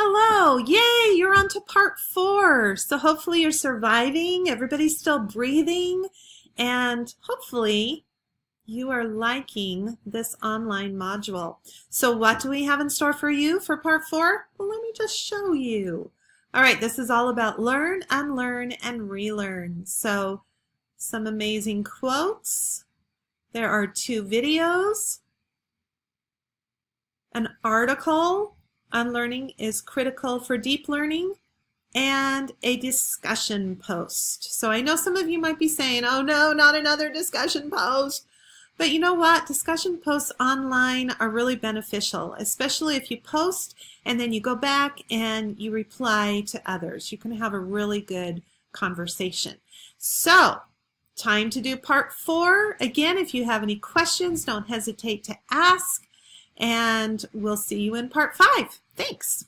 Hello, yay, you're on to part 4. So hopefully you're surviving, everybody's still breathing, and hopefully you are liking this online module. So what do we have in store for you for part 4? Well, let me just show you. All right, this is all about learn, unlearn, and relearn. So some amazing quotes. There are 2 videos, an article, Unlearning is critical for deep learning, and a discussion post. So I know some of you might be saying, oh no, not another discussion post. But you know what? Discussion posts online are really beneficial, especially if you post and then you go back and you reply to others. You can have a really good conversation. So, time to do part 4. Again, if you have any questions, don't hesitate to ask. And we'll see you in part 5. Thanks.